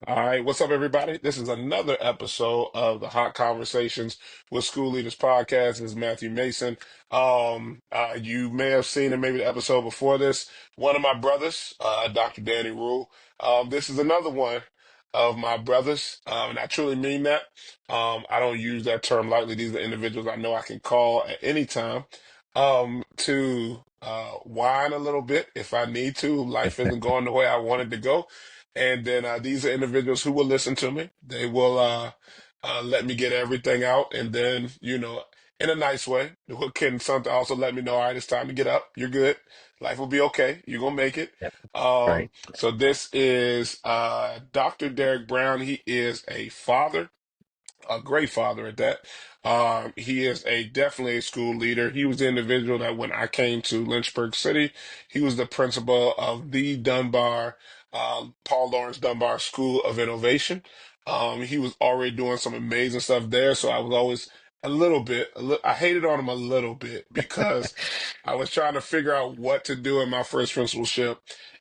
All right, what's up, everybody? This is another episode of the Hot Conversations with School Leaders podcast. This is Matthew Mason. You may have seen in maybe the episode before this, one of my brothers, Dr. Danny Rule. This is another one of my brothers, and I truly mean that. I don't use that term lightly. These are individuals I know I can call at any time to whine a little bit if I need to. Life isn't going the way I wanted to go. And then these are individuals who will listen to me. They will let me get everything out, and then in a nice way, who can something also let me know, all right, it's time to get up. You're good. Life will be okay. You're gonna make it. Yep. Right. So this is Dr. Derrick Brown. He is a father, a great father at that. He is a definitely a school leader. He was the individual that when I came to Lynchburg City, he was the principal of the Dunbar, Paul Lawrence Dunbar School of Innovation. He was already doing some amazing stuff there, so I was always I hated on him a little bit because I was trying to figure out what to do in my first principalship,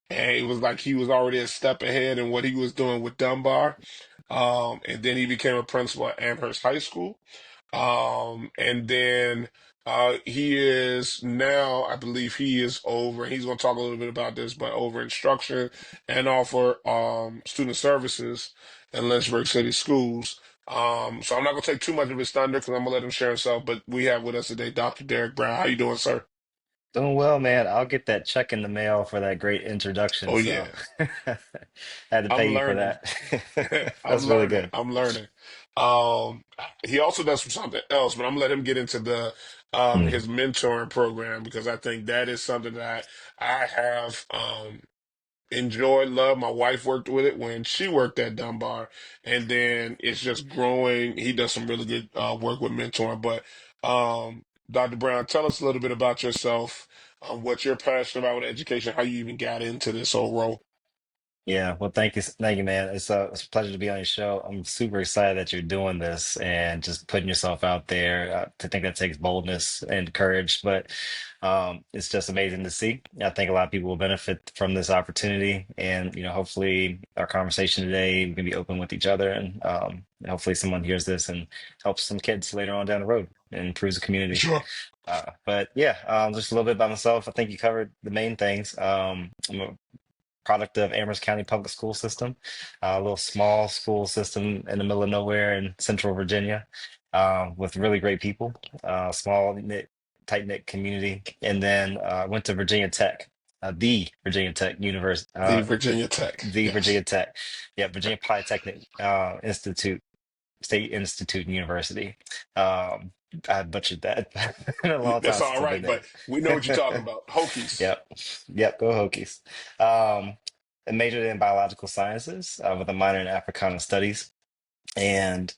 and it was like he was already a step ahead in what he was doing with Dunbar. And then he became a principal at Amherst High School. And then he is now, I believe he is over, he's going to talk a little bit about this, but over instruction and offer student services in Lynchburg City Schools. So I'm not going to take too much of his thunder because I'm going to let him share himself. But we have with us today Dr. Derrick Brown. How you doing, sir? Doing well, man. I'll get that check in the mail for that great introduction. Oh, So yeah. had to I'm pay you for learning. that. I'm That's really learning. good. I'm learning. Um, he also does something else, but I'm gonna let him get into the Mm. his mentoring program because I think that is something that I have enjoyed, love. My wife worked with it when she worked at Dunbar, and then it's just growing. He does some really good work with mentoring. But Dr. Brown, tell us a little bit about yourself, what you're passionate about with education, how you even got into this whole role. Yeah, well, thank you, man. It's a pleasure to be on your show. I'm super excited that you're doing this and just putting yourself out there. To think that takes boldness and courage, but it's just amazing to see. I think a lot of people will benefit from this opportunity, and hopefully, our conversation today we can be open with each other, and hopefully, someone hears this and helps some kids later on down the road and improves the community. Sure. But yeah, just a little bit about myself. I think you covered the main things. I'm a product of Amherst County Public School System, a little small school system in the middle of nowhere in Central Virginia, with really great people, small knit, tight knit community, and then went to Virginia Tech, the Virginia Tech University, The Virginia Tech. the Yes. Virginia Tech, yeah, Virginia Polytechnic Institute, State Institute and University. Um, I butchered that. It's been a long That's time since all I've been right, but there. we know what you're talking about. Hokies. Yep. Yep. Go Hokies. Um, I majored in biological sciences with a minor in Africana studies, and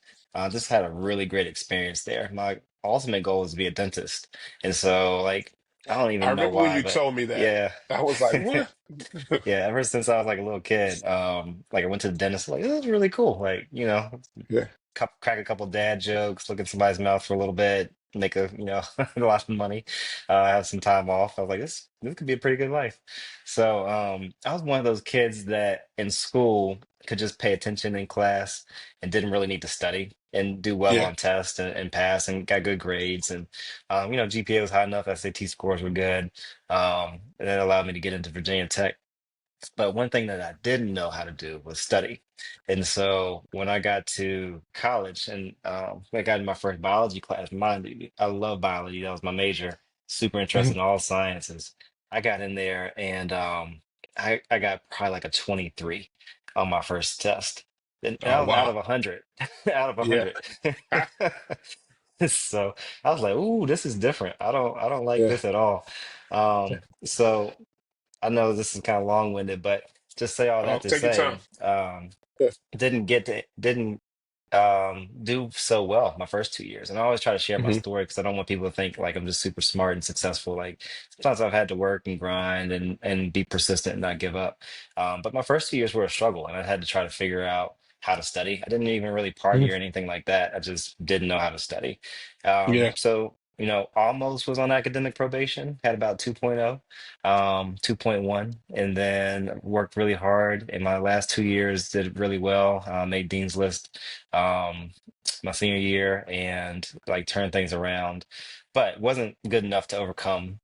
just had a really great experience there. My ultimate goal is to be a dentist, and so like I don't I even know remember when why, you but told me that. yeah. I was like, what? Yeah, ever since I was like a little kid, like I went to the dentist, like this is really cool. Like, Yeah. crack a couple dad jokes, look in somebody's mouth for a little bit, make a lot of money, have some time off. I was like, this could be a pretty good life. So I was one of those kids that in school could just pay attention in class and didn't really need to study and do well Yeah. on tests and pass and got good grades and GPA was high enough, SAT scores were good. And that allowed me to get into Virginia Tech. But one thing that I didn't know how to do was study. And so when I got to college and I got in my first biology class, I love biology. That was my major, super interested Mhm. in all sciences. I got in there and I got probably like a 23 on my first test. And Oh, that was out wow. of 100, out of Yeah. 100. So I was like, "Ooh, this is different. I don't like Yeah. this at all." So I know this is kind of long-winded, but just say all that to Take your time. say, Yeah. didn't do so well my first 2 years. And I always try to share my Hmm. story because I don't want people to think like I'm just super smart and successful. Like sometimes I've had to work and grind and be persistent and not give up. But my first 2 years were a struggle, and I had to try to figure out how to study. I didn't even really party or anything like that. I just didn't know how to study. Yeah. So almost was on academic probation, had about 2.0, 2.1, and then worked really hard. In my last 2 years, did really well, made Dean's List um, my senior year and like turned things around, but wasn't good enough to overcome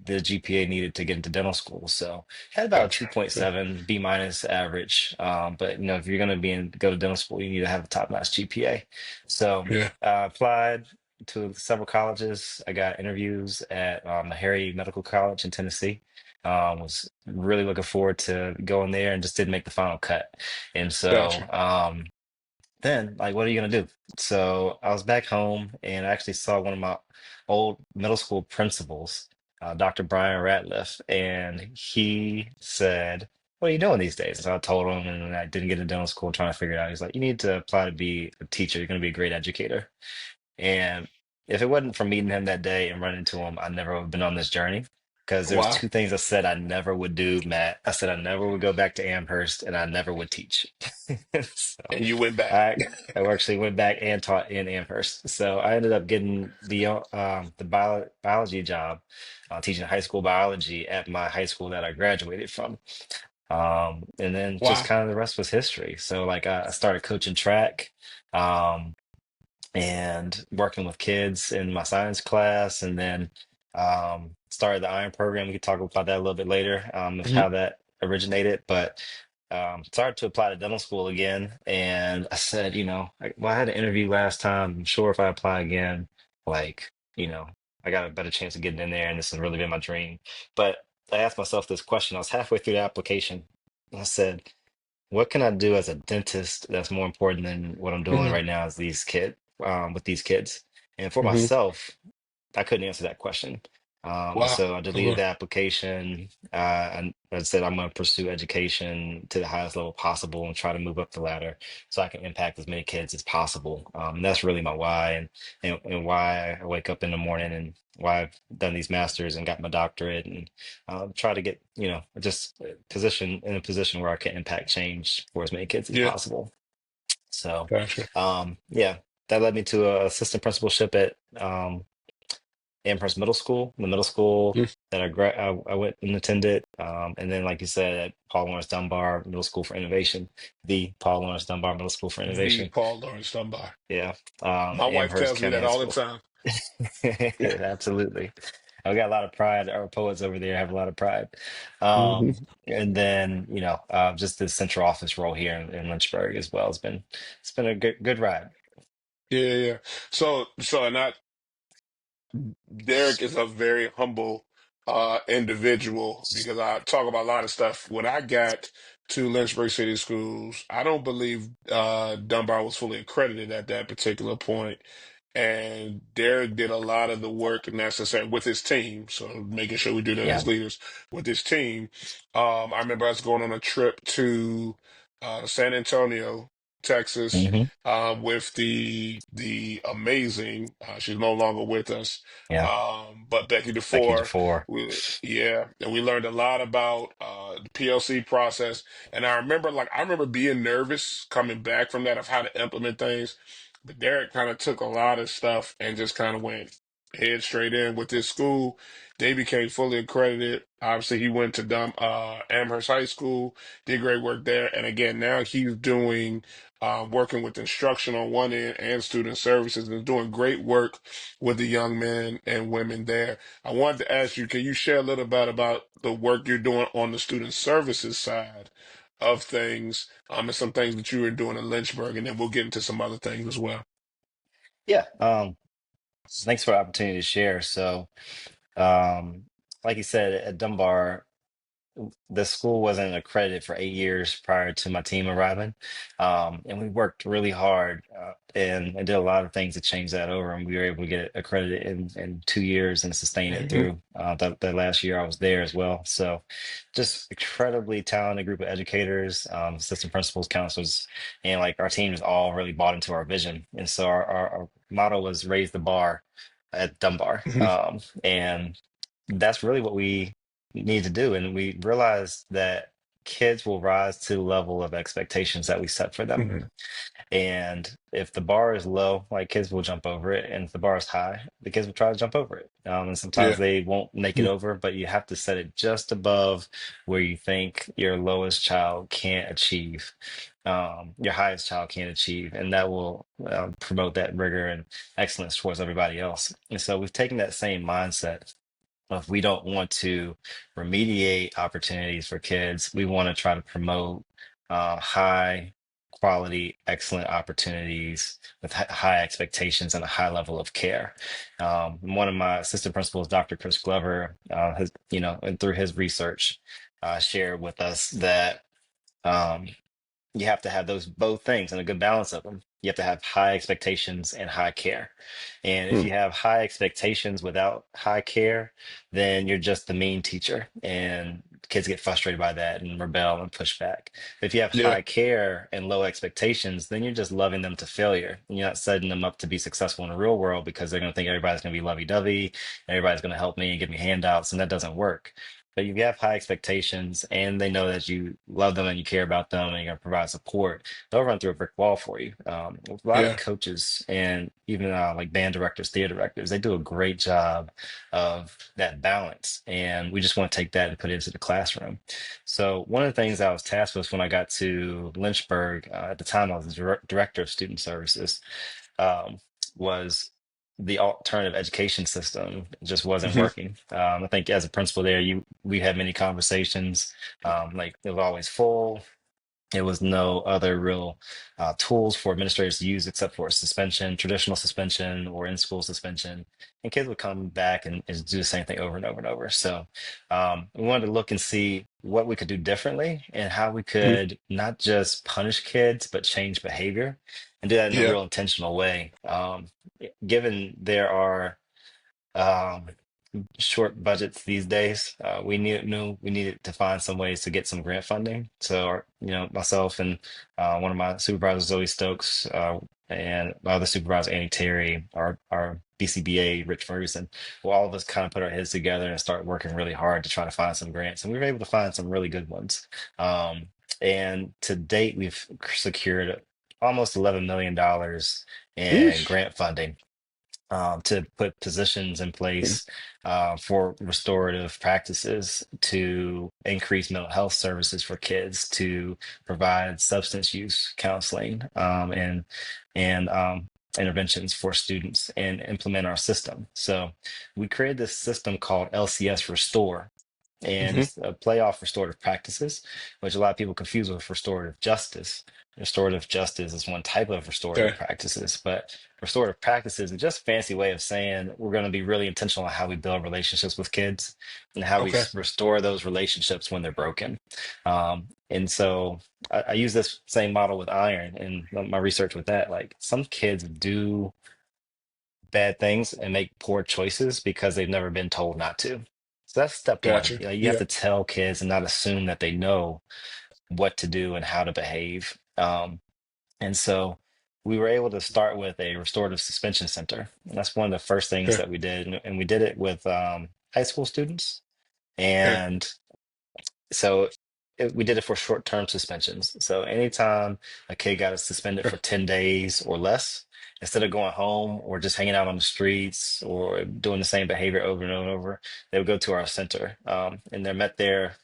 the GPA needed to get into dental school. So had about a Gotcha. Yeah. 2.7 B minus average. But if you're going to go to dental school, you need to have a top-notch GPA. So Yeah. applied to several colleges. I got interviews at the Harry Medical College in Tennessee. Was really looking forward to going there and just didn't make the final cut. And so Gotcha. then, like, what are you gonna do? So I was back home and I actually saw one of my old middle school principals, Dr. Brian Ratliff, and he said, "What are you doing these days?" And so I told him, and I didn't get into dental school, trying to figure it out. He's like, "You need to apply to be a teacher. You're gonna be a great educator." And if it wasn't for meeting him that day and running into him, I never would have been on this journey. Because there's Wow. two things I said I never would do, Matt. I said I never would go back to Amherst and I never would teach. So And you went back. I I actually went back and taught in Amherst. So I ended up getting the biology job, teaching high school biology at my high school that I graduated from. And then just Wow. kind of the rest was history. So like I started coaching track. Um, and working with kids in my science class, and then started the iron program. We could talk about that a little bit later, of Mhm. how that originated. But started to apply to dental school again, and I said, I had an interview last time. I'm sure if I apply again, like, I got a better chance of getting in there, and this has really been my dream. But I asked myself this question. I was halfway through the application. And I said, what can I do as a dentist that's more important than what I'm doing Mhm. right now as with these kids? And for Mhm. myself, I couldn't answer that question. And Wow. so I deleted Okay. the application. And I said I'm going to pursue education to the highest level possible and try to move up the ladder so I can impact as many kids as possible. And that's really my why, and why I wake up in the morning, and why I've done these masters and got my doctorate, and try to get, just position in a position where I can impact change for as many kids as Yeah. possible. So, Gotcha. yeah, that led me to a assistant principalship at Amherst Middle School, the middle school Mm. that I went and attended. And then, like you said, at Paul Lawrence Dunbar Middle School for Innovation, the Paul Lawrence Dunbar Middle School for The Innovation. Paul Lawrence Dunbar. Yeah, My wife Amherst tells me County that High all the School. time. Yeah. Absolutely. I got a lot of pride. Our poets over there have a lot of pride. Hmm. And then, just the central office role here in Lynchburg as well. It's been a good ride. Yeah, yeah. And Derek is a very humble individual because I talk about a lot of stuff. When I got to Lynchburg City Schools, I don't believe Dunbar was fully accredited at that particular point. And Derek did a lot of the work necessary with his team. So making sure we do that Yeah. as leaders with his team. I remember us going on a trip to San Antonio, Texas, Hmm. with the amazing. She's no longer with us, Yeah. but Becky Becky DeFore. DeFore. Yeah, and we learned a lot about the PLC process. And I remember being nervous coming back from that of how to implement things. But Derek kind of took a lot of stuff and just kind of went head straight in with this school. They became fully accredited. Obviously, he went to Amherst High School, did great work there. And again, now he's doing working with instruction on one end and student services, and doing great work with the young men and women there. I wanted to ask you, can you share a little bit about the work you're doing on the student services side of things, and some things that you were doing in Lynchburg, and then we'll get into some other things as well. Yeah. Thanks for the opportunity to share. So, um, like you said, at Dunbar, the school wasn't accredited for 8 years prior to my team arriving. And we worked really hard, and did a lot of things to change that over. And we were able to get it accredited in 2 years and sustain it Hmm. through that last year I was there as well. So just incredibly talented group of educators, assistant principals, counselors, and like our team is all really bought into our vision. And so our motto was raise the bar at Dunbar. Hmm. And that's really what we need to do. And we realize that kids will rise to the level of expectations that we set for them. Hmm. And if the bar is low, like kids will jump over it, and if the bar is high, the kids will try to jump over it. And sometimes Yeah. they won't make it Mm. over, but you have to set it just above where you think your lowest child can't achieve, your highest child can't achieve, and that will promote that rigor and excellence towards everybody else. And so we've taken that same mindset. If we don't want to remediate opportunities for kids, we want to try to promote high quality, excellent opportunities with high expectations and a high level of care. One of my assistant principals, Dr. Chris Glover, has, and through his research, shared with us that. Um, you have to have those both things and a good balance of them. You have to have high expectations and high care. And if Mm. you have high expectations without high care, then you're just the mean teacher. And kids get frustrated by that and rebel and push back. If you have Yeah. high care and low expectations, then you're just loving them to failure. And you're not setting them up to be successful in the real world because they're going to think everybody's going to be lovey-dovey, everybody's going to help me and give me handouts, and that doesn't work. But if you have high expectations and they know that you love them and you care about them and you're going to provide support, they'll run through a brick wall for you. A lot of Yeah. coaches and even like band directors, theater directors, they do a great job of that balance. And we just want to take that and put it into the classroom. So one of the things I was tasked with when I got to Lynchburg, at the time I was the director of student services, um, was the alternative education system just wasn't Hmm. working. I think as a principal there, we had many conversations. Like it was always full. There was no other real tools for administrators to use except for suspension, traditional suspension, or in-school suspension. And kids would come back and do the same thing over and over and over. So we wanted to look and see what we could do differently and how we Hmm. could not just punish kids, but change behavior and do that in a Yeah. real intentional way. Given there are um, short budgets these days. Knew we needed to find some ways to get some grant funding. So, myself and one of my supervisors, Zoe Stokes, and my other supervisor, Annie Terry, our BCBA, Rich Ferguson, well, all of us kind of put our heads together and start working really hard to try to find some grants. And we were able to find some really good ones. Um, and to date, we've secured almost $11 million in Yeesh. grant funding to put positions in Mm. place for restorative practices to increase mental health services for kids, to provide substance use counseling and interventions for students, and implement our system. So we created this system called LCS Restore. And Hmm. it's a play off restorative practices, which a lot of people confuse with restorative justice. Restorative justice is one type of restorative Okay. practices, but restorative practices is just a fancy way of saying we're going to be really intentional on how we build relationships with kids and how we Okay. restore those relationships when they're broken. And so I use this same model with iron and my research with that. Like some kids do bad things and make poor choices because they've never been told not to. So that's step one. Gotcha. You have Yeah. to tell kids and not assume that they know what to do and how to behave. And so we were able to start with a restorative suspension center. And that's one of the first things Okay. that we did. And we did it with high school students. Okay. And so we did it for short-term suspensions. So anytime a kid got suspended Okay. for 10 days or less, instead of going home or just hanging out on the streets or doing the same behavior over and over and over, they would go to our center. And they're met there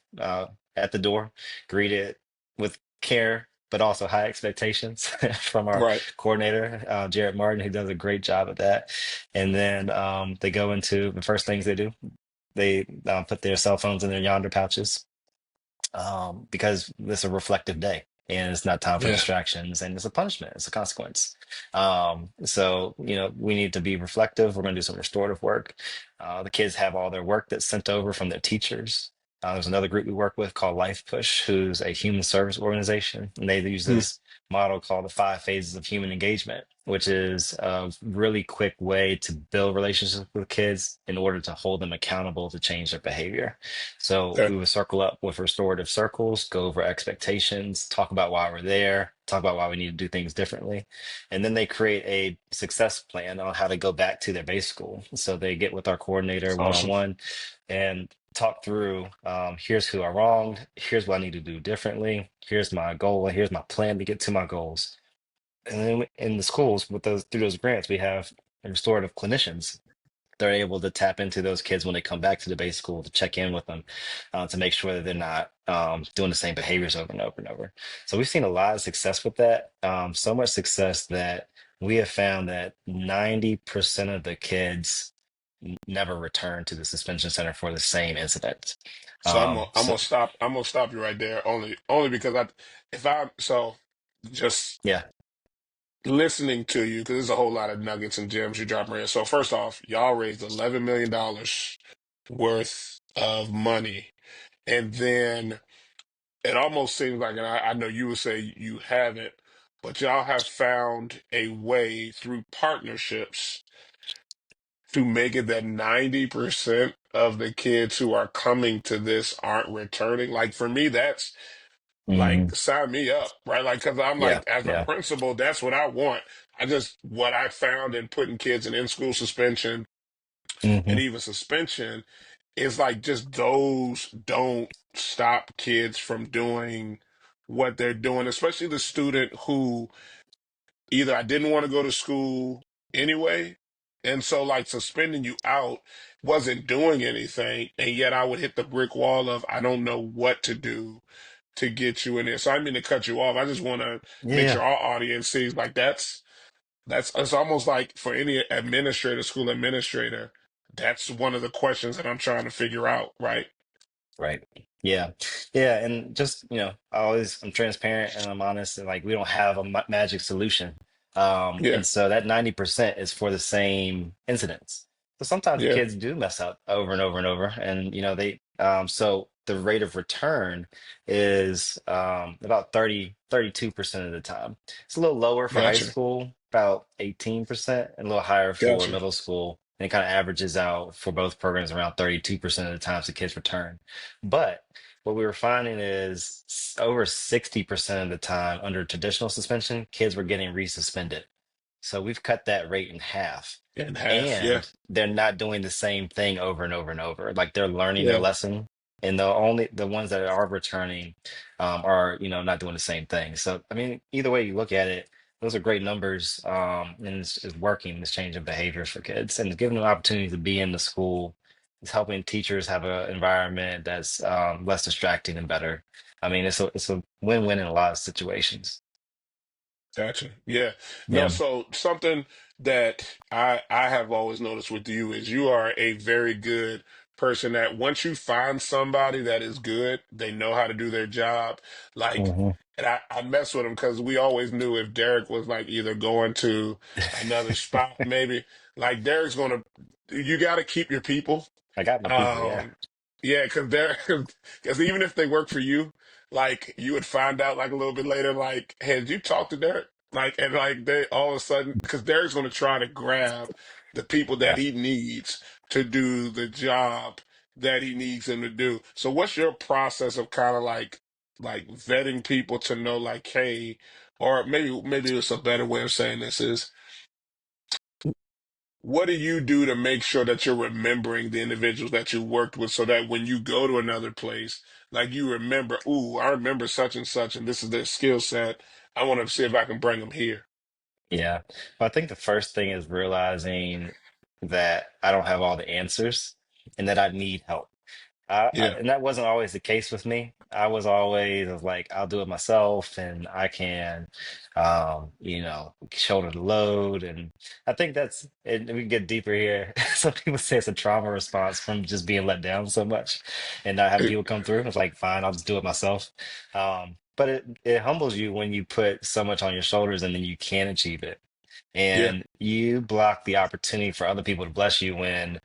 at the door, greeted with care, but also high expectations from our Right. coordinator, Jared Martin, who does a great job at that. And then they go into the first things they do. They put their cell phones in their yonder pouches because it's a reflective day and it's not time for Yeah. distractions and it's a punishment, it's a consequence. So, we need to be reflective. We're going to do some restorative work. The kids have all their work that's sent over from their teachers. There's another group we work with called Life Push, who's a human service organization, and they use Mm. this model called the 5 phases of human engagement, which is a really quick way to build relationships with kids in order to hold them accountable to change their behavior. So Okay. we would circle up with restorative circles, go over expectations, talk about why we're there, talk about why we need to do things differently. And then they create a success plan on how to go back to their base school. So they get with our coordinator That's one on awesome. one and talk through here's who I wronged, here's what I need to do differently, here's my goal, and here's my plan to get to my goals. And then in the schools with those through those grants, we have restorative clinicians. They're able to tap into those kids when they come back to the base school to check in with them, to make sure that they're not doing the same behaviors over and over and over. So we've seen a lot of success with that. So much success that we have found that 90% of the kids never return to the suspension center for the same incident. So I'm So gonna stop you right there only because I if I so just yeah. listening to you because there's a whole lot of nuggets and gems you're dropping here. So first off, y'all raised $11 million worth of money, and then it almost seems like, and I know you would say you haven't, but y'all have found a way through partnerships to make it that 90% of the kids who are coming to this aren't returning. Like for me, that's Hmm. like sign me up, right? Like, because I'm Yeah. like, as a Yeah. principal, that's what I want. I just, what I found in putting kids in school suspension and Hmm. even suspension is like just those don't stop kids from doing what they're doing, especially the student who either I didn't want to go to school anyway. And so, like, suspending you out wasn't doing anything. And yet, I would hit the brick wall of, I don't know what to do to get you in there. So, I didn't mean to cut you off. I just want to make Yeah. sure our audience sees like that's it's almost like for any administrator, school administrator, that's one of the questions that I'm trying to figure out, right? Right. Yeah. Yeah. And just, I'm transparent and I'm honest and like we don't have a magic solution. Yeah, And so that 90% is for the same incidents. So sometimes the yeah, kids do mess up over and over and over. And, so the rate of return is about 32% of the time. It's a little lower for high gotcha, school, about 18%, and a little higher for gotcha. middle school. And it kind of averages out for both programs around 32% of the times the kids return. But what we were finding is over 60% of the time under traditional suspension, kids were getting resuspended. So we've cut that rate in half. In half, yeah, And they're not doing the same thing over and over and over. Like they're learning their yeah, lesson. And the ones that are returning are, not doing the same thing. So I mean, either way you look at it, those are great numbers. And it's working, this change in behaviors for kids and giving them an opportunity to be in the school. It's helping teachers have an environment that's less distracting and better. I mean, it's a win-win in a lot of situations. gotcha. Yeah. No, Yeah. so something that I have always noticed with you is you are a very good person that once you find somebody that is good, they know how to do their job. Like, Hmm. and I mess with him because we always knew if Derek was like either going to another spot, maybe like Derek's gonna, you got to keep your people. I got my people. Yeah. Um, yeah, because they're because even if they work for you, like you would find out like a little bit later, like, hey, did you talk to Derek? Like, and like they all of a sudden, because Derek's going to try to grab the people that Yeah. he needs to do the job that he needs him to do. So, what's your process of kind of like vetting people to know, like, hey, or maybe it's a better way of saying this is what do you do to make sure that you're remembering the individuals that you worked with so that when you go to another place, like you remember, ooh, I remember such and such, and this is their skill set. I want to see if I can bring them here. Yeah. Well, I think the first thing is realizing that I don't have all the answers and that I need help. Yeah, And that wasn't always the case with me. I was always of like, I'll do it myself and I can, shoulder the load. And I think and we can get deeper here. Some people say it's a trauma response from just being let down so much and not having people come through. It's like, fine, I'll just do it myself. But it humbles you when you put so much on your shoulders and then you can achieve it. yeah, And you block the opportunity for other people to bless you when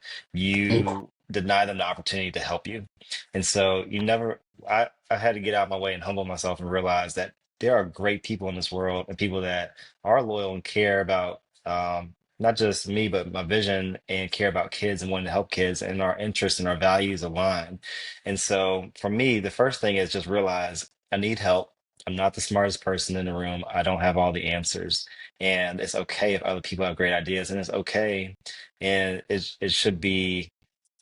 ooh, you deny them the opportunity to help you. And so I had to get out of my way and humble myself and realize that there are great people in this world and people that are loyal and care about not just me, but my vision and care about kids and wanting to help kids and our interests and our values align. And so for me, the first thing is just realize I need help. I'm not the smartest person in the room. I don't have all the answers and it's okay if other people have great ideas and it's okay and it should be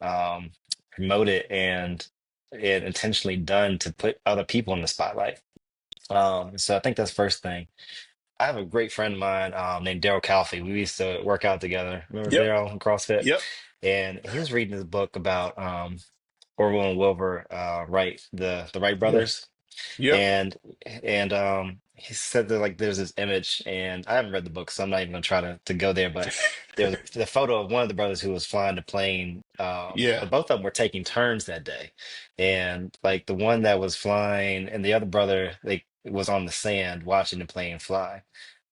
um, promoted and intentionally done to put other people in the spotlight. So I think that's first thing. I have a great friend of mine named Daryl Calfee. We used to work out together. Remember Yep. Daryl in CrossFit? Yep. And he was reading this book about Orville and Wilbur Wright, the Wright Yeah. brothers. Yep. And he said that like there's this image, and I haven't read the book, so I'm not even gonna try to go there. But there was the photo of one of the brothers who was flying the plane, Yeah. but both of them were taking turns that day, and like the one that was flying and the other brother, they was on the sand watching the plane fly.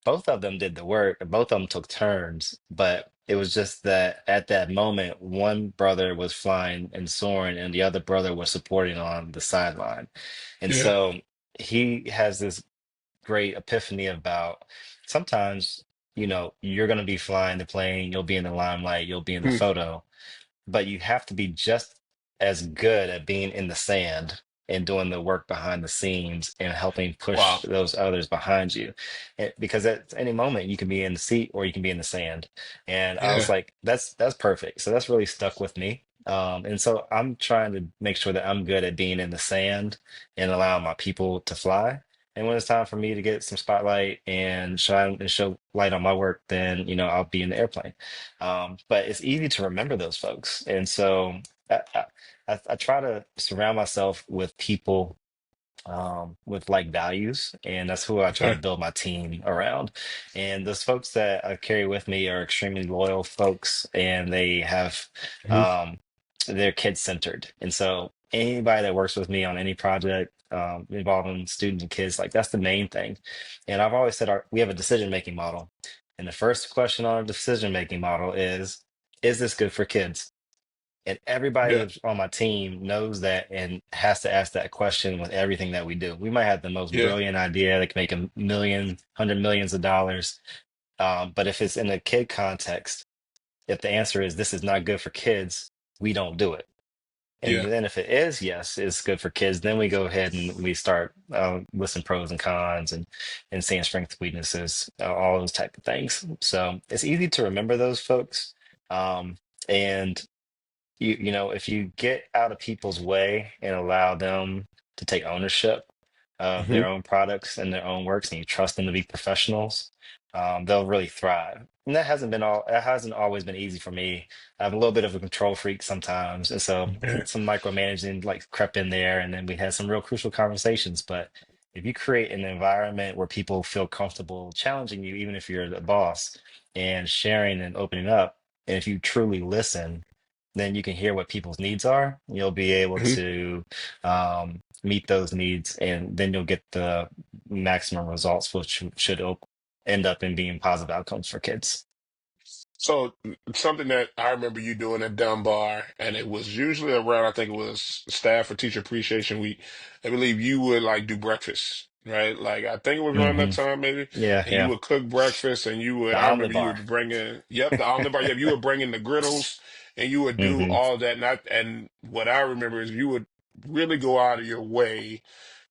Both of them did the work, and both of them took turns, but it was just that at that moment, one brother was flying and soaring, and the other brother was supporting on the sideline. And Yeah. so he has this great epiphany about sometimes, you're going to be flying the plane, you'll be in the limelight, you'll be in the Hmm. photo, but you have to be just as good at being in the sand and doing the work behind the scenes and helping push Wow. those others behind you. Because at any moment you can be in the seat or you can be in the sand. And I was Yeah. like, that's perfect. So that's really stuck with me. And so I'm trying to make sure that I'm good at being in the sand and allowing my people to fly. And when it's time for me to get some spotlight and shine and show light on my work, then I'll be in the airplane. But it's easy to remember those folks. And so I, I, I try to surround myself with people with like values, and that's who I try to Okay. build my team around. And those folks that I carry with me are extremely loyal folks, and they have Hmm. um, they're kid centered. And so anybody that works with me on any project involving students and kids, like that's the main thing. And I've always said we have a decision making model, and the first question on our decision making model is this good for kids? And everybody Yeah. on my team knows that and has to ask that question with everything that we do. We might have the most Yeah. brilliant idea that can make a million, hundred millions of dollars. But if it's in a kid context, if the answer is this is not good for kids, we don't do it. And Yeah. then if it is yes, it's good for kids, then we go ahead and we start listing pros and cons and seeing strengths, weaknesses, all those type of things. So it's easy to remember those folks. And if you get out of people's way and allow them to take ownership of Hmm. their own products and their own works, and you trust them to be professionals, they'll really thrive. And that hasn't always been easy for me. I'm a little bit of a control freak sometimes, and so Yeah. some micromanaging like crept in there, and then we had some real crucial conversations. But if you create an environment where people feel comfortable challenging you, even if you're the boss, and sharing and opening up, and if you truly listen, then you can hear what people's needs are. You'll be able Hmm. to meet those needs, and then you'll get the maximum results, which should end up in being positive outcomes for kids. So something that I remember you doing at Dunbar, and it was usually around, I think it was Staff or Teacher Appreciation Week. I believe you would like do breakfast, right? Like I think it was around that Hmm. time maybe, Yeah, and you yeah. would cook breakfast, and you would. The I omelet remember you bar. would bring in, yep, the omelet bar. Yep, you would bring in the griddles, and you would do Hmm. all that. And what I remember is you would really go out of your way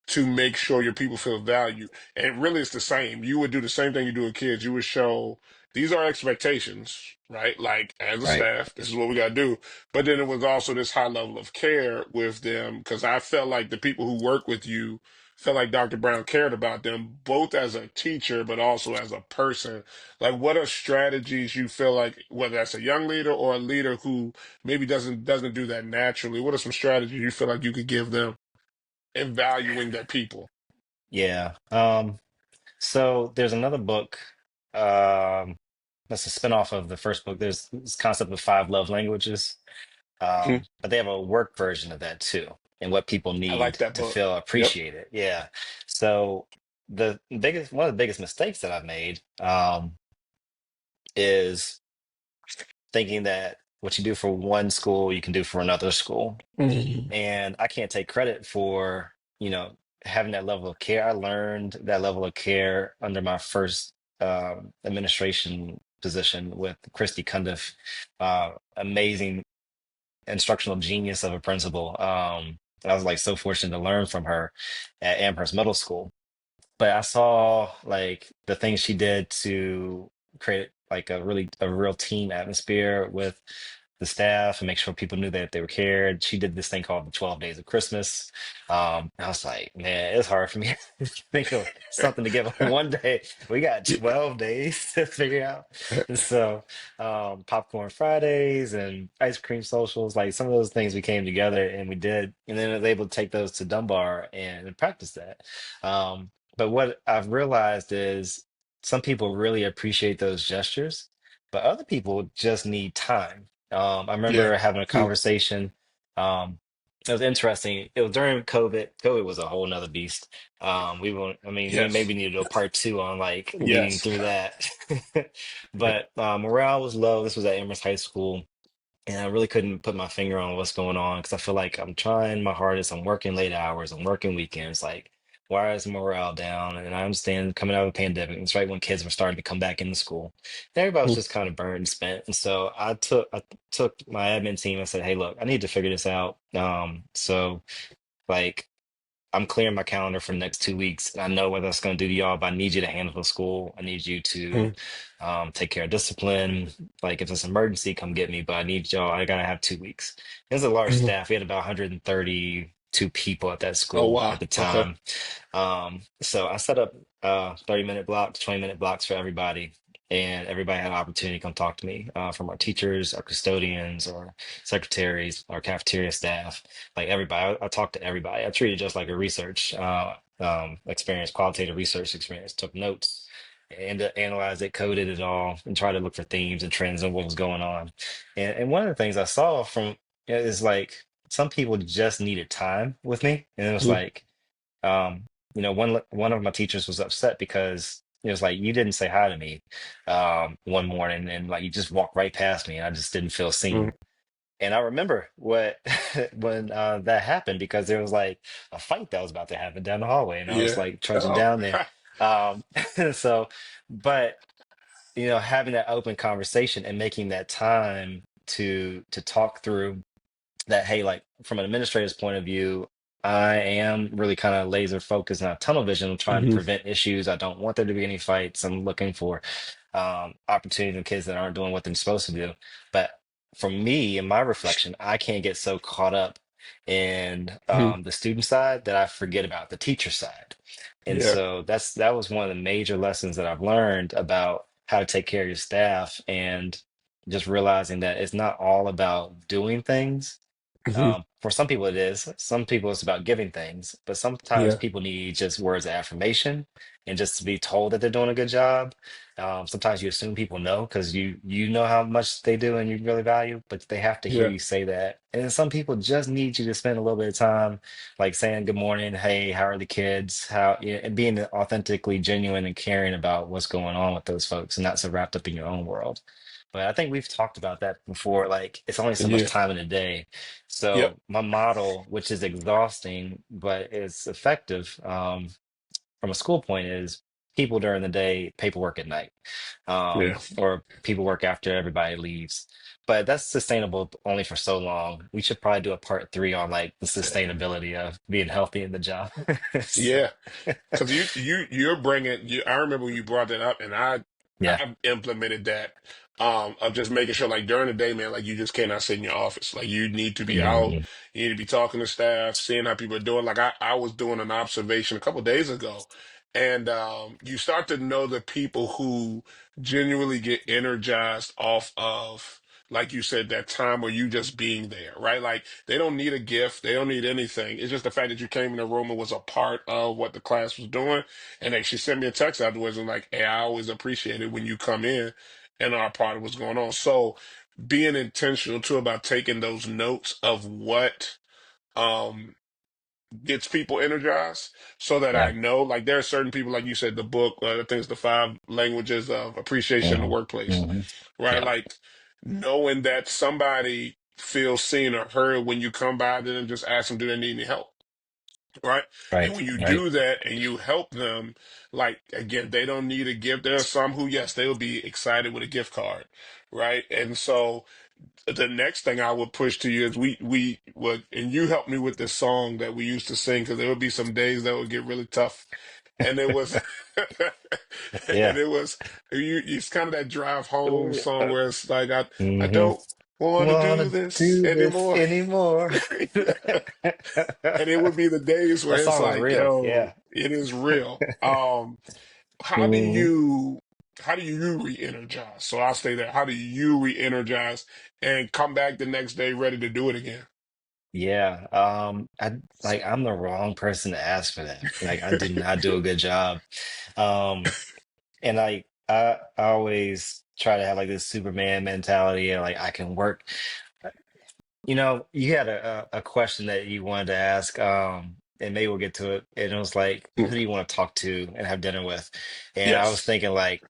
to make sure your people feel valued. And really, it's the same. You would do the same thing you do with kids. You would show these are expectations, right? Like, as a Right. staff, this is what we got to do. But then it was also this high level of care with them because I felt like the people who work with you felt like Dr. Brown cared about them, both as a teacher, but also as a person. Like, what are strategies you feel like, whether that's a young leader or a leader who maybe doesn't do that naturally? What are some strategies you feel like you could give them in valuing their people? Yeah. So there's another book that's a spinoff of the first book. There's this concept of five love languages. Mhm. But they have a work version of that too, and what people I like need that to book. feel Yep. appreciated. Yeah. So one of the biggest mistakes that I've made is thinking that what you do for one school, you can do for another school. Mhm. And I can't take credit for, having that level of care. I learned that level of care under my first administration position with Christy Cundiff, amazing instructional genius of a principal. I was like so fortunate to learn from her at Amherst Middle School. But I saw like the things she did to create like a real team atmosphere with the staff and make sure people knew that they were cared. She did this thing called the 12 Days of Christmas. I was like, man, it's hard for me to think of something to give on one day. We got Yeah. 12 days to figure out. And so, popcorn Fridays and ice cream socials, like some of those things we came together and we did, and then I was able to take those to Dunbar and practice that. But what I've realized is some people really appreciate those gestures, but other people just need time. I Yeah. remember having a Hmm. conversation. It was interesting. It was during COVID. COVID was a whole nother beast. I mean, we Yes. maybe need to do a part two on like leading Yes. through that. But morale was low. This was at Amherst High School. And I really couldn't put my finger on what's going on because I feel like I'm trying my hardest. I'm working late hours. I'm working weekends. Like, why is morale down? And I understand coming out of a pandemic, it's right when kids were starting to come back into school. And everybody was Hmm. just kind of burned and spent. And so I took my admin team and said, hey, look, I need to figure this out. So like I'm clearing my calendar for the next 2 weeks. And I know what that's going to do to y'all, but I need you to handle the school. I need you to Hmm. take care of discipline. Like if it's an emergency, come get me. But I need y'all. I gotta have 2 weeks. It was a large Hmm. staff. We had about 132 people at that Oh school wow. at the Okay. time. So I set up 30-minute blocks, 20-minute blocks for everybody. And everybody had an opportunity to come talk to me from our teachers, our custodians, our secretaries, our cafeteria staff, like everybody. I talked to everybody. I treated it just like a research experience, qualitative research experience. Took notes and analyzed it, coded it all, and tried to look for themes and trends and what was going on. And one of the things I saw from is like some people just needed time with me, and it was Hmm. like um, one of my teachers was upset because it was like you didn't say hi to me one morning, and like you just walked right past me, and I just didn't feel Hmm. seen. And I remember what when that happened because there was like a fight that was about to happen down the hallway, and I was Yeah. like trudging Oh. down there. Um, so, but having that open conversation and making that time to talk through that, hey, like from an administrator's point of view, I am really kind of laser focused and have tunnel vision. I'm trying to Hmm. prevent issues. I don't want there to be any fights. I'm looking for opportunities in kids that aren't doing what they're supposed to do. But for me, in my reflection, I can't get so caught up in Hmm. the student side that I forget about the teacher side. And Yeah. so that was one of the major lessons that I've learned about how to take care of your staff and just realizing that it's not all about doing things. Hmm. For some people, it is. Some people, it's about giving things, but sometimes Yeah. people need just words of affirmation and just to be told that they're doing a good job. Sometimes you assume people know because you know how much they do and you really value, but they have to hear Yeah. you say that. And then some people just need you to spend a little bit of time, like saying good morning, hey, how are the kids? How and being authentically genuine and caring about what's going on with those folks and not so wrapped up in your own world. But I think we've talked about that before. Like it's only so much Yeah. time in a day, Yep. so my model, which is exhausting but is effective from a school point, is people during the day, paperwork at night, Yeah. or people work after everybody leaves. But that's sustainable only for so long. We should probably do a part three on like the sustainability of being healthy in the job. So, Yeah. Because you're bringing I remember when you brought that up, and yeah. I've implemented that, of just making sure like during the day, man, like you just cannot sit in your office. Like you need to be out, Mhm. you need to be talking to staff, seeing how people are doing. Like I was doing an observation a couple days ago, and you start to know the people who genuinely get energized off of, like you said, that time where you just being there, right? Like they don't need a gift, they don't need anything. It's just the fact that you came in the room and was a part of what the class was doing. And then she sent me a text afterwards and like, hey, I always appreciate it when you come in and are a part of what's going on. So being intentional too about taking those notes of what um gets people energized, so that I Yeah. know, like there are certain people, like you said, the book, I think it's the five languages of appreciation in the Mhm. workplace, Mhm. right? Yeah. Like knowing that somebody feels seen or heard when you come by them and just ask them, do they need any help? Right. And Right. when you Right. do that and you help them, like again, they don't need a gift. There are some who, yes, they will be excited with a gift card. Right. And so the next thing I would push to you is we would, and you helped me with this song that we used to sing, because there would be some days that would get really tough, and it was and Yeah. it was it's kind of that drive home song where it's like I Hmm. don't. want to do Wanna this do this anymore. anymore? And it would be the days where That it's song was like, real. yo, Yeah. it is real. How do Mhm. you how do you re-energize? So I'll stay there. How do you re-energize and come back the next day ready to do it again? Yeah. I'm the wrong person to ask for that. Like I do not do a good job. Um, and I always try to have like this Superman mentality and like I can work. You had a question that you wanted to ask, and maybe we'll get to it. And it was like, who do you want to talk to and have dinner with? And I was Yes. thinking like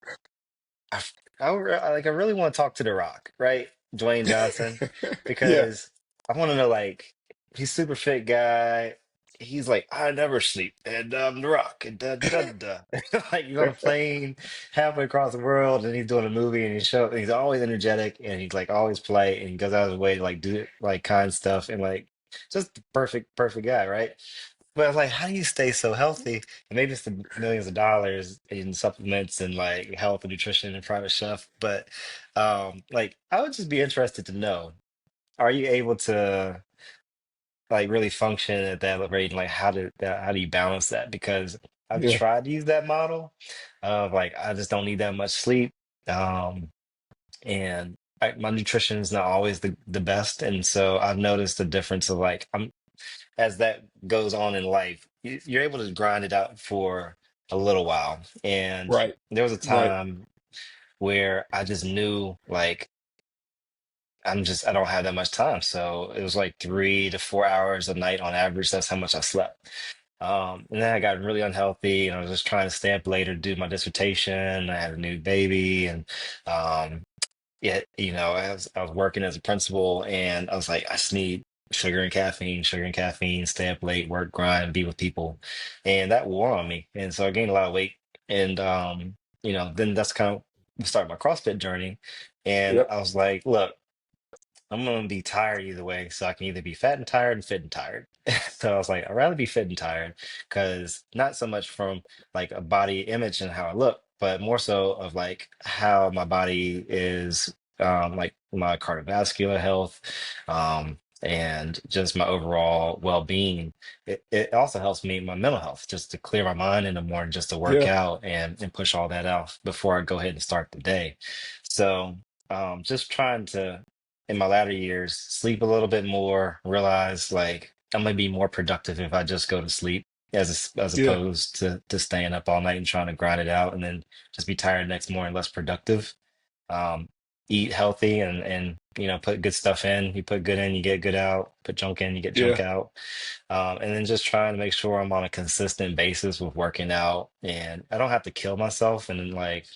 I, f- I really want to talk to The Rock, right? Dwayne Johnson, Yeah. because I want to know like he's super fit guy. He's like, I never sleep, and The Rock, and da da da. Like he's on a plane halfway across the world, and he's doing a movie, and he's always energetic, and he's like always polite, and he goes out of his way to like do like kind stuff, and like just the perfect guy, right? But I was like, how do you stay so healthy? And maybe it's the millions of dollars in supplements and like health and nutrition and private chef. But like I would just be interested to know, are you able to like really function at that rate? And like how do you balance that? Because I've Yeah. tried to use that model of like I just don't need that much sleep. Um and my nutrition is not always the best. And so I've noticed the difference of like as that goes on in life, you're able to grind it out for a little while. And Right. there was a Right. time where I just knew like I don't have that much time. So it was like 3 to 4 hours a night on average. That's how much I slept. And then I got really unhealthy and I was just trying to stay up later to do my dissertation. I had a new baby and um, yeah, I was working as a principal and I was like, I just need sugar and caffeine, stay up late, work, grind, be with people. And that wore on me. And so I gained a lot of weight. And then that's kind of started my CrossFit journey. And Yep. I was like, look, I'm gonna be tired either way, so I can either be fat and tired and fit and tired. So I was like, I'd rather be fit and tired because not so much from like a body image and how I look, but more so of like how my body is, like my cardiovascular health, and just my overall well-being. It also helps me my mental health just to clear my mind in the morning, just to work Yeah. out and push all that out before I go ahead and start the day. So just trying to in my latter years, sleep a little bit more, realize like I'm gonna be more productive if I just go to sleep as Yeah. opposed to staying up all night and trying to grind it out and then just be tired next morning, less productive. Um, Eat healthy and put good stuff in. You put good in, you get good out. Put junk in, you get junk Yeah. out. And then just trying to make sure I'm on a consistent basis with working out and I don't have to kill myself and then like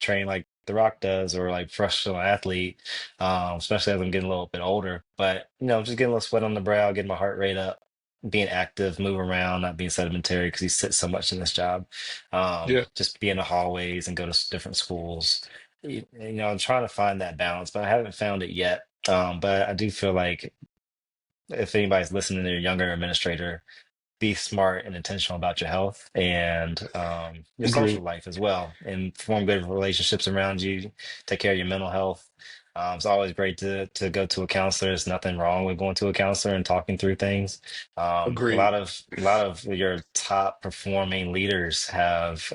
train like The Rock does or like professional athlete, especially as I'm getting a little bit older. But just getting a little sweat on the brow, getting my heart rate up, being active, move around, not being sedimentary because he sits so much in this job. Yeah. Just be in the hallways and go to different schools. I'm trying to find that balance, but I haven't found it yet. But I do feel like if anybody's listening, they're a younger administrator, be smart and intentional about your health and your social Agreed. life as well, and form good relationships around you. Take care of your mental health. It's always great to go to a counselor. There's nothing wrong with going to a counselor and talking through things. A Agreed. lot of your top performing leaders have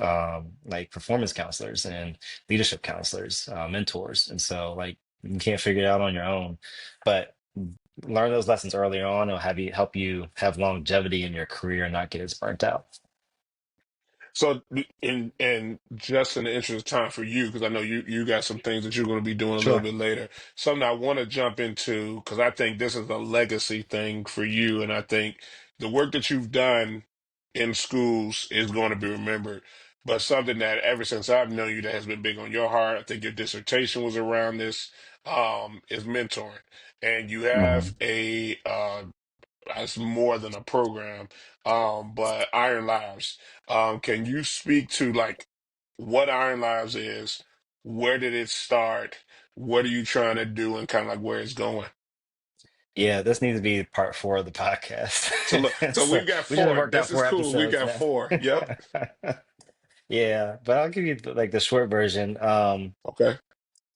like performance counselors and leadership counselors, mentors, and so like you can't figure it out on your own, but learn those lessons earlier on. It'll help you have longevity in your career and not get as burnt out. So, in just in the interest of time for you, because I know you got some things that you're going to be doing a little Sure. bit later. Something I want to jump into because I think this is a legacy thing for you, and I think the work that you've done in schools is going to be remembered. But something that ever since I've known you that has been big on your heart, I think your dissertation was around this, is mentoring, and you have Mhm. it's more than a program, but Iron Lives. Can you speak to like what Iron Lives is? Where did it start? What are you trying to do, and kind of like where it's going? Yeah, this needs to be part 4 of the So look, podcast. so So we've got we just four. worked out This is four cool. We episodes got now. four. Yep. Yeah, but I'll give you like the short version. Okay.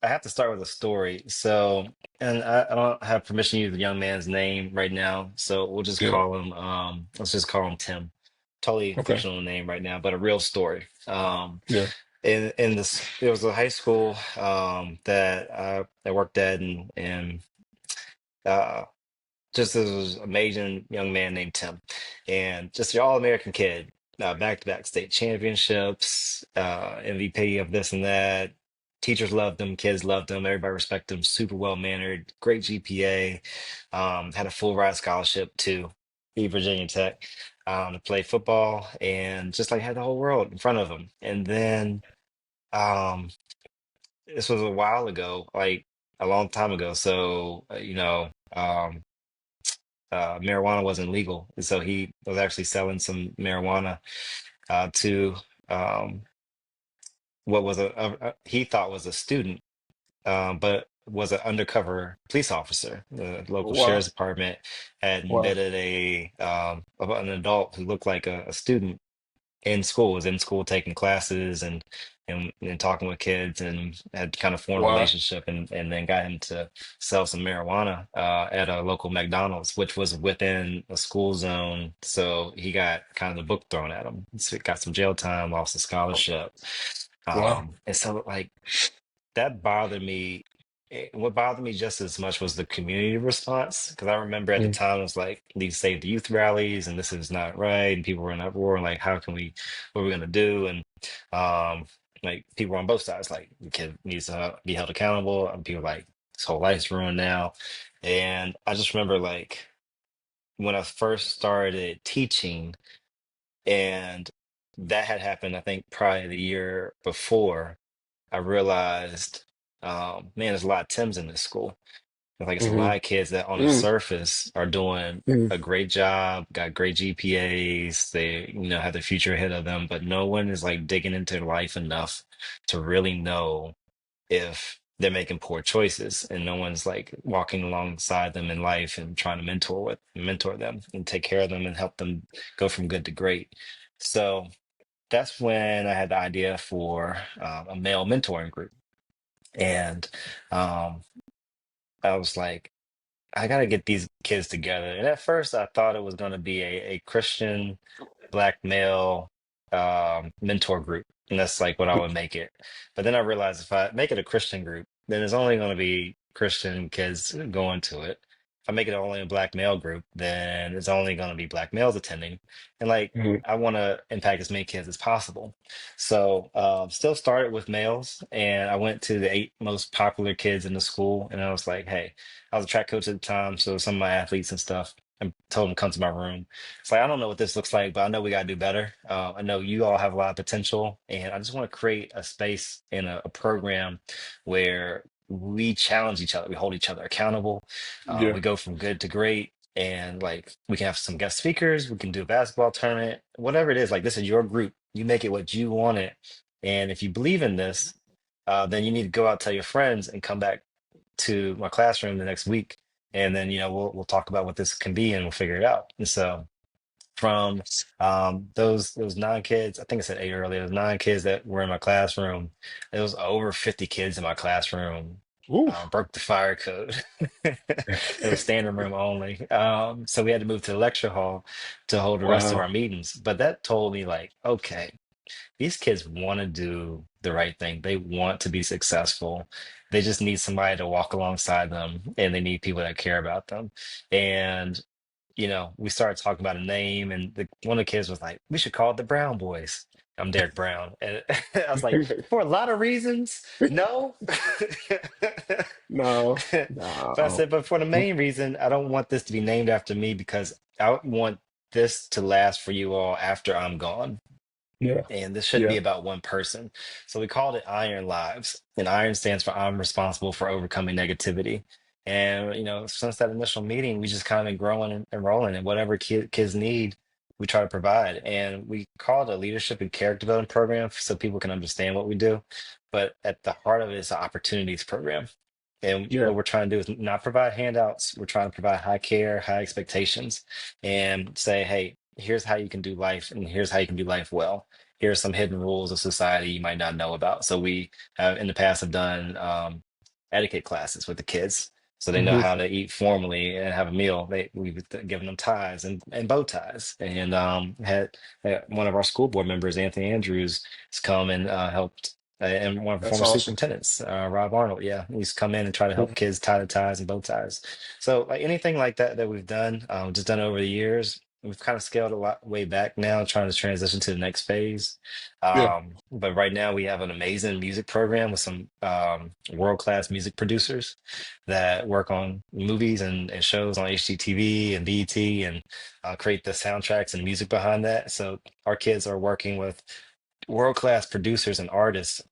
I have to start with a story. So, and I don't have permission to use the young man's name right now, so we'll just Yeah. call him, let's just call him Tim. Totally Okay. fictional name right now, but a real story. Yeah. In this, it was a high school that I worked at, and uh, just this was amazing young man named Tim, and just your all-American kid, back-to-back state championships, MVP of this and that. Teachers loved him, kids loved him, everybody respected him. Super well mannered, great GPA, had a full ride scholarship to Virginia Tech to play football, and just like had the whole world in front of him. And then um, this was a while ago, like a long time ago. So marijuana wasn't legal. And so he was actually selling some marijuana to um, what was he thought was a student, but was an undercover police officer. The local Wow. sheriff's department had Wow. admitted of an adult who looked like a student in school, was in school taking classes and talking with kids, and had kind of formed a Wow. relationship, and then got him to sell some marijuana at a local McDonald's, which was within a school zone. So he got kind of the book thrown at him. So he got some jail time, lost a scholarship. Wow. And so like that bothered me. What bothered me just as much was the community response, because I remember at the Mm. time it was like these save the youth rallies and this is not right, and people were in uproar and like how can we, what are we gonna do, and um like people on both sides like the kid needs to be held accountable, and people like his whole life's ruined now. And I just remember like when I first started teaching, and that had happened I think probably the year before, I realized, man, there's a lot of Tims in this school. Like it's a Mm-hmm. lot of kids that on the Mm. surface are doing Mm. a great job, got great GPAs, they, have their future ahead of them, but no one is like digging into their life enough to really know if they're making poor choices, and no one's like walking alongside them in life and trying to mentor them and take care of them and help them go from good to great. So that's when I had the idea for a male mentoring group. And um, I was like, I got to get these kids together. And at first, I thought it was going to be a Christian black male mentor group. And that's like what I would make it. But then I realized if I make it a Christian group, then it's only going to be Christian kids going to it. If I make it only a black male group, then it's only going to be black males attending. And like, Mm. I want to impact as many kids as possible. So, still started with males, and I went to the 8 most popular kids in the school. And I was like, hey, I was a track coach at the time. So some of my athletes and stuff, I told them to come to my room. It's like, I don't know what this looks like, but I know we got to do better. I know you all have a lot of potential, and I just want to create a space and a program where we challenge each other, we hold each other accountable, Yeah. we go from good to great, and like we can have some guest speakers, we can do a basketball tournament, whatever it is. Like this is your group, you make it what you want it, and if you believe in this, then you need to go out tell your friends and come back to my classroom the next week, and then we'll talk about what this can be and we'll figure it out. And so from those 9 kids, I think I said 8 earlier, those 9 kids that were in my classroom, it was over 50 kids in my classroom. Ooh. Broke the fire code. It was standing room only. So we had to move to the lecture hall to hold the rest of our Wow. meetings. But that told me like, okay, these kids want to do the right thing. They want to be successful. They just need somebody to walk alongside them, and they need people that care about them. And we started talking about a name, and one of the kids was like, "We should call it the Brown Boys." I'm Derrick Brown, and I was like, "For a lot of reasons, no." No. But I No. said, "But for the main reason, I don't want this to be named after me because I want this to last for you all after I'm gone, Yeah. and this shouldn't be Yeah. about one person." So we called it Iron Lives, and Iron stands for I'm responsible for overcoming negativity. And since that initial meeting, we just kind of been growing and rolling, and whatever kids need, we try to provide. And we call it a leadership and character development program so people can understand what we do. But at the heart of it is an opportunities program. And Yeah. what we're trying to do is not provide handouts. We're trying to provide high care, high expectations, and say, hey, here's how you can do life, and here's how you can do life well. Here are some hidden rules of society you might not know about. So we have in the past have done etiquette classes with the kids. So they know Hmm. how to eat formally and have a meal. We've given them ties and bow ties, and had one of our school board members, Anthony Andrews, has come and helped, and one of the That's former awesome. superintendents, Rob Arnold. Yeah, he's come in and try to help Mhm. kids tie the ties and bow ties. So like anything like that that we've done, just done over the years. We've kind of scaled a lot way back now, trying to transition to the next phase. Yeah, But right now we have an amazing music program with some world-class music producers that work on movies and shows on HGTV and BET and create the soundtracks and music behind that. So our kids are working with world-class producers and artists,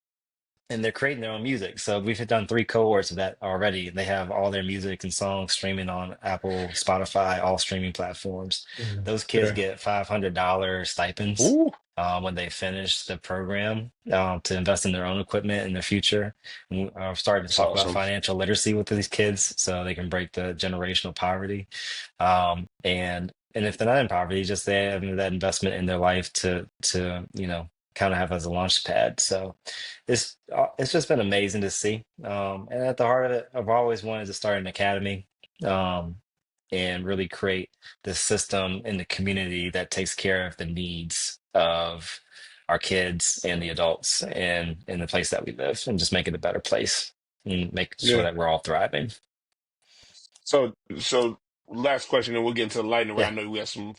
and they're creating their own music. So we've done three cohorts of that already. They have all their music and songs streaming on Apple, Spotify, all streaming platforms. Mhm. Those kids Yeah. get $500 stipends Ooh, when they finish the program to invest in their own equipment in the future. I've started to that's talk about awesome. financial literacy with these kids so they can break the generational poverty. And if they're not in poverty, just they have that investment in their life to kind of have as a launch pad. So it's just been amazing to see. And at the heart of it, I've always wanted to start an academy um, and really create this system in the community that takes care of the needs of our kids and the adults and in the place that we live, and just make it a better place and make sure Yeah. that we're all thriving. So last question, and we'll get into the lightning Yeah. round. I know we have some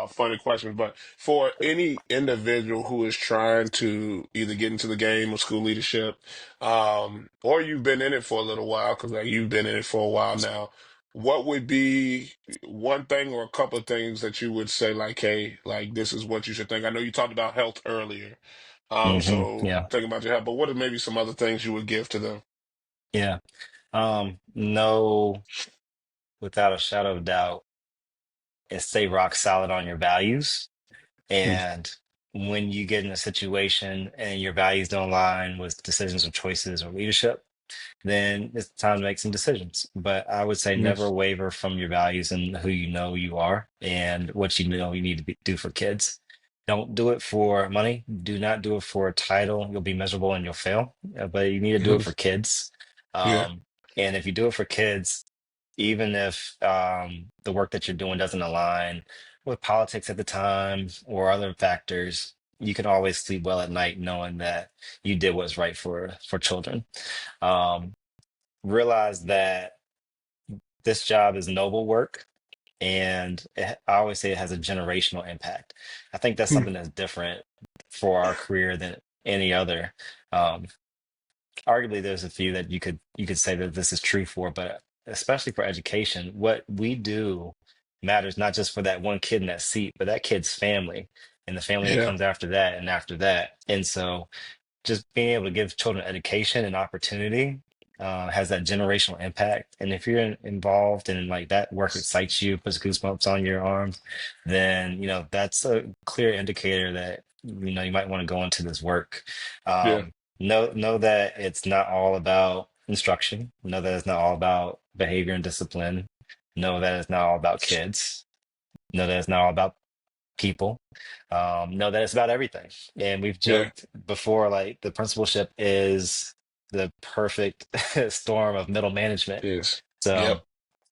funny questions, but for any individual who is trying to either get into the game of school leadership, or you've been in it for a little while, because like you've been in it for a while now, what would be one thing or a couple of things that you would say, like, hey, like this is what you should think? I know you talked about health earlier, so Yeah. think about your health, but what are maybe some other things you would give to them? Yeah. No, without a shadow of doubt, is stay rock solid on your values. Mm. And when you get in a situation and your values don't align with decisions or choices or leadership, then it's time to make some decisions. But I would say never Yes. waver from your values and who you know you are and what you know you need to do for kids. Don't do it for money. Do not do it for a title. You'll be miserable and you'll fail. But you need to do it Mhm. for kids. Yeah. Um, and if you do it for kids, even if the work that you're doing doesn't align with politics at the time or other factors, you can always sleep well at night knowing that you did what's right for children. Um, Realize that this job is noble work, and I always say it has a generational impact. I think that's Mm. something that's different for our career than any other. Um, Arguably, there's a few that you could say that this is true for, but especially for education, what we do matters not just for that one kid in that seat, but that kid's family and the family that Yeah. comes after that and after that. And so just being able to give children education and opportunity has that generational impact. And if you're involved in like that work excites you, puts goosebumps on your arms, then that's a clear indicator that you might want to go into this work. Yeah. Know that it's not all about instruction. Know that it's not all about behavior and discipline. Know that it's not all about kids. Know that it's not all about people. Know that it's about everything. And we've Yeah. joked before, like the principalship is the perfect storm of middle management. Yes. Yep. So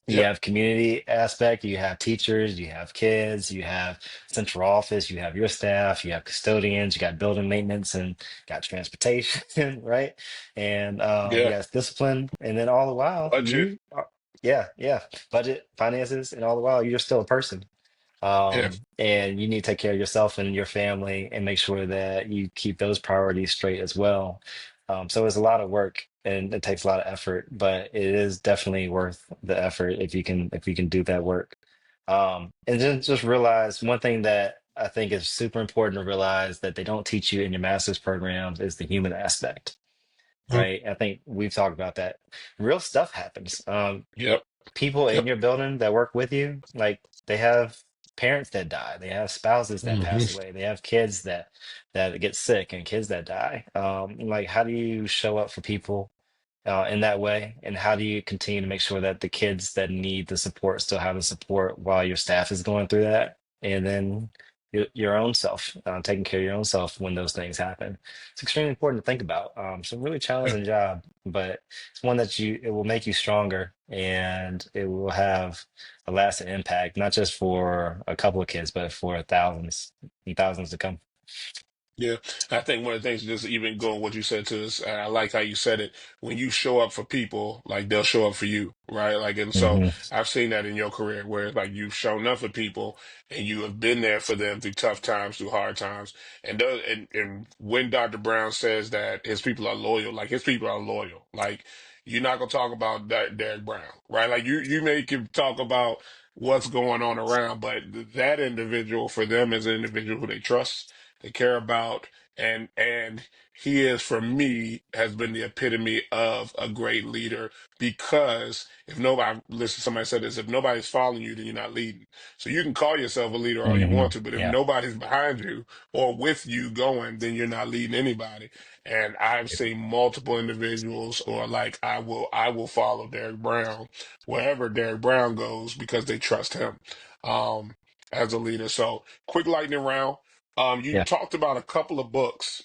you Yep. have community aspect, you have teachers, you have kids, you have central office, you have your staff, you have custodians, you got building maintenance and got transportation, right? And you Yeah. got discipline. And then all the while, Budget. yeah, yeah, budget, finances, and all the while, you're still a person. Yeah. And you need to take care of yourself and your family and make sure that you keep those priorities straight as well. So it's a lot of work and it takes a lot of effort, but it is definitely worth the effort if you can do that work. And then just realize one thing that I think is super important to realize that they don't teach you in your master's programs is the human aspect, Mhm. right? I think we've talked about that. Real stuff happens. Yep. People in Yep. your building that work with you, like they have parents that die, they have spouses that Hmm. pass away, they have kids that get sick and kids that die. Like how do you show up for people in that way? And how do you continue to make sure that the kids that need the support still have the support while your staff is going through that? And then your own self, taking care of your own self when those things happen. It's extremely important to think about. It's a really Yeah. challenging job, but it's one that it will make you stronger, and it will have a lasting impact, not just for a couple of kids, but for thousands and thousands to come. Yeah, I think one of the things, just even going what you said to us, I like how you said it. When you show up for people, like they'll show up for you, right? Like, and so Hmm. I've seen that in your career, where it's like you've shown up for people and you have been there for them through tough times, through hard times. And when Dr. Brown says that his people are loyal, like his people are loyal. Like you're not gonna talk about Derrick Brown, right? Like you may can talk about what's going on around, but that individual for them is an individual who they trust, they care about, and he is, for me, has been the epitome of a great leader, because if nobody, listen, somebody said this, if nobody's following you, then you're not leading. So you can call yourself a leader all you Hmm. want to, but if Yeah. nobody's behind you or with you going, then you're not leading anybody. And I've seen multiple individuals, or like I will follow Derrick Brown wherever Derrick Brown goes, because they trust him um as a leader. So quick lightning round. You Yeah. talked about a couple of books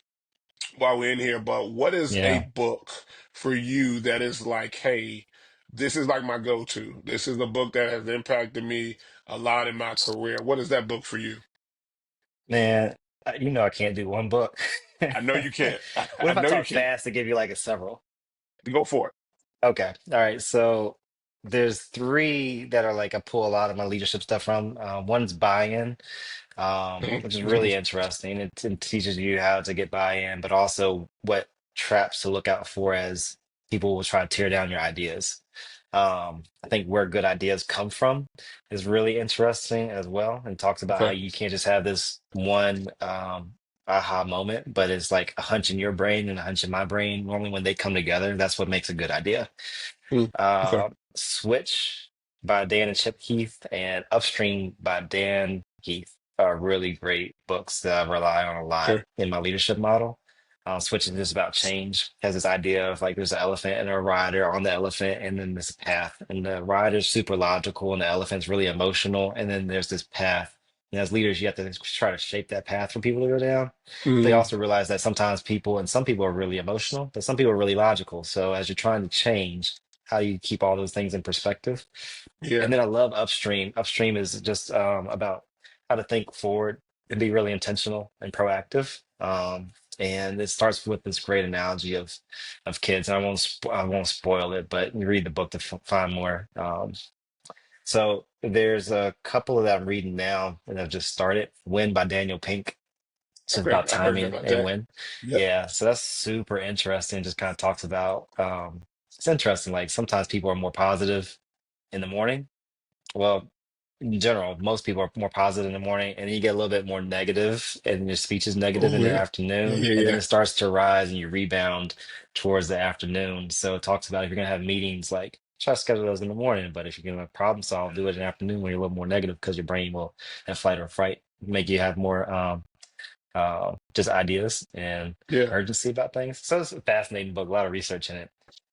while we're in here, but what is a Yeah. book for you that is like, hey, this is like my go-to. This is a book that has impacted me a lot in my career. What is that book for you? Man, I can't do one book. I know you can't. What I if I know you talk can't. fast to give you like a several? Go for Okay. All right. So there's three that are like I pull a lot of my leadership stuff from. One's buy-in, it. which is really interesting. It teaches you how to get buy-in, but also what traps to look out for as people will try to tear down your ideas. I think where good ideas come from is really interesting as well, and talks about how Okay. you can't just have this one aha moment, but it's like a hunch in your brain and a hunch in my brain. Normally, when they come together, that's what makes a good idea. Mm, okay. Switch by Dan and Chip Heath and Upstream by Dan Heath are really great books that I rely on a lot Okay. in my leadership model. Switch is just about change. Has this idea of like there's an elephant and a rider on the elephant, and then this path. And the rider's super logical, and the elephant's really emotional. And then there's this path. And as leaders, you have to try to shape that path for people to go down. But they Mm, also realize that sometimes some people are really emotional, but some people are really logical. So as you're trying to change, how you keep all those things in perspective. yeah. And then I love Upstream. Upstream is just about how to think forward and be really intentional and proactive. And it starts with this great analogy of kids. And I won't spoil it, but you read the book to find more. So there's a couple that I'm reading now that I've just started. Win by Daniel Pink. So it's Okay. about I heard timing about and that. when. Yep. Yeah, so that's super interesting. Just kind of talks about it's interesting. Like sometimes people are more positive in the morning. Well, in general, most people are more positive in the morning, and then you get a little bit more negative, and your speech is negative Oh in the yeah. Yeah. afternoon, Yeah. and then Yeah. it starts to rise and you rebound towards the afternoon. So it talks about if you're gonna have meetings, like try to schedule those in the morning, but if you're gonna problem solve, do it in the afternoon when you're a little more negative because your brain will have fight or fright, make you have more just ideas and Yeah. urgency about things. So it's a fascinating book, a lot of research in it.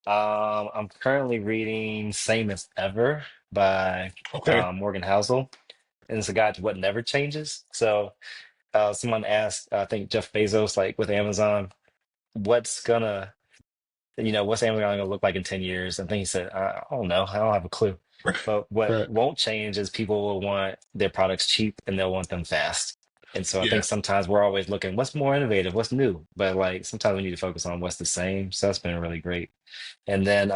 I'm currently reading Same as Ever by Okay. Morgan Housel, and it's a guide to what never changes. So someone asked, I think Jeff Bezos, like with Amazon, what's gonna, what's Amazon gonna look like in 10 years? I think he said, I don't know, I don't have a clue. But what Right. won't change is people will want their products cheap and they'll want them fast. And so I think Yeah. sometimes we're always looking, what's more innovative, what's new? But like sometimes we need to focus on what's the same. So that's been really great. And then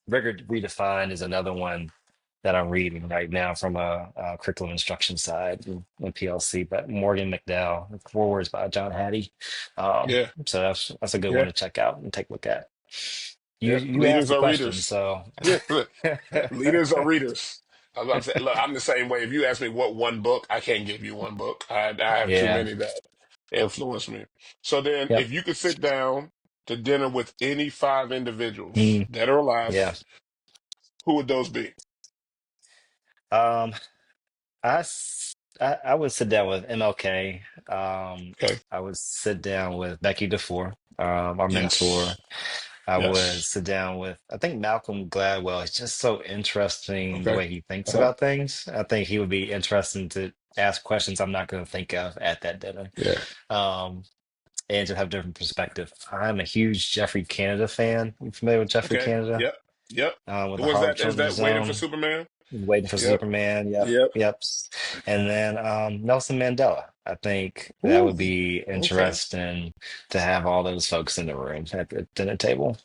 Rigor Redefined is another one that I'm reading right now from a curriculum instruction side in PLC, but Morgan McDowell, Forewords by John Hattie. Yeah. So that's a good one Yeah. to check out and take a look at. You Yeah. you asked Leaders the are question, readers. so Yeah. Leaders are readers. I was about to say, look, I'm the same way. If you ask me what one book, I can't give you one book. I have too yeah, many that influence me. So then, yep, if you could sit down to dinner with any five individuals, mm, dead or yeah. alive, who would those be? Um, I would sit down with MLK. Okay. I would sit down with Becky DeFore, our Yes. mentor. I would Yes. sit down with, I think Malcolm Gladwell is just so interesting the Okay. way he thinks Uh-huh. about things. I think he would be interesting to ask questions I'm not going to think of at that dinner. Yeah. Um, and to have different perspective. I'm a huge Jeffrey Canada fan. You familiar with Jeffrey Okay. Canada? Yep. Yep. With the Was Harlem that is Children's that Waiting for Zone, Superman? Waiting for Yep. Superman. Yep, Yep. yep. And then Nelson Mandela. I think that would Ooh. be Okay. interesting to have all those folks in the room at the dinner table.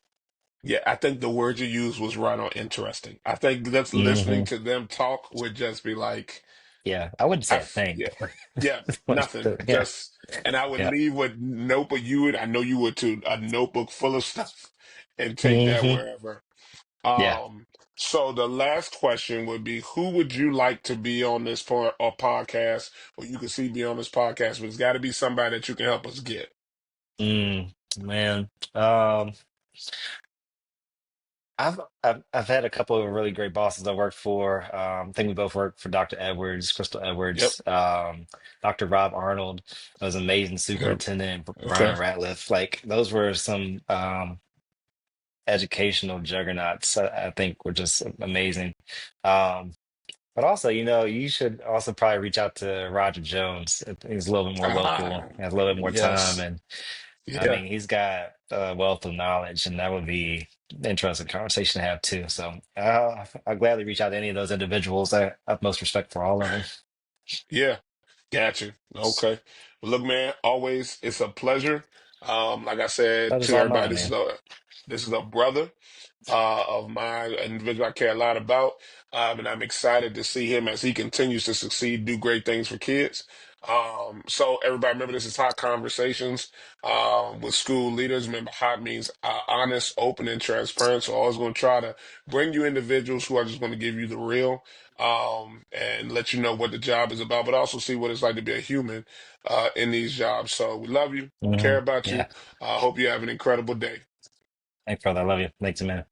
Yeah, I think the word you used was right on interesting. I think that's listening Hmm. to them talk would just be like, Yeah, I wouldn't say a thing. yeah, yeah, But, nothing. yeah, Just, and I would yeah. leave with notebook. I know you would too, a notebook full of stuff and take that Hmm. wherever. Yeah. Um, so the last question would be, who would you like to be on this podcast, or you can see be on this podcast, but it's got to be somebody that you can help us get. Man. I've had a couple of really great bosses I worked for. I think we both worked for Dr. Edwards, Crystal Yep. Edwards, Dr. Rob Arnold. That was amazing Yep. superintendent, Okay. Brian Ratliff. Like those were some educational juggernauts. I think were just amazing. Um, but also, you should also probably reach out to Roger Jones. I think he's a little bit more local, Ah, has a little bit more time, yes. and I Yeah. mean, he's got a wealth of knowledge, and that would be an interesting conversation to have too. So I'll gladly reach out to any of those individuals. I have most respect for all of them. Yeah. Got you. Okay. Well, look, man, always it's a pleasure. Like I said Pleasure's to all everybody, mine, man. this is a brother of mine, an individual I care a lot about. And I'm excited to see him as he continues to succeed, do great things for kids. So everybody remember this is Hot Conversations with school leaders. Remember, hot means honest, open, and transparent. So I always going to try to bring you individuals who are just going to give you the real and let you know what the job is about, but also see what it's like to be a human in these jobs. So we love you, care about you. Yeah. Hope you have an incredible day. Thanks, brother. I love you. Thanks, man.